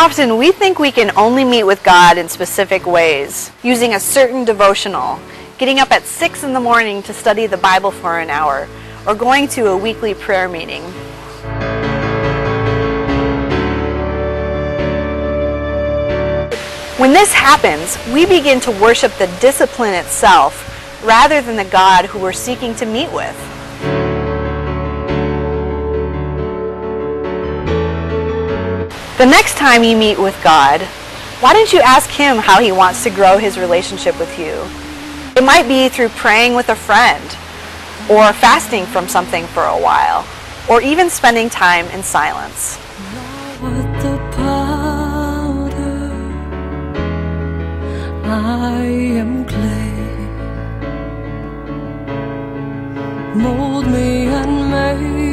Often we think we can only meet with God in specific ways, using a certain devotional, getting up at 6 in the morning to study the Bible for an hour, or going to a weekly prayer meeting. When this happens, we begin to worship the discipline itself rather than the God who we're seeking to meet with. The next time you meet with God, why don't you ask Him how He wants to grow His relationship with you? It might be through praying with a friend, or fasting from something for a while, or even spending time in silence. I am clay. Mold me and make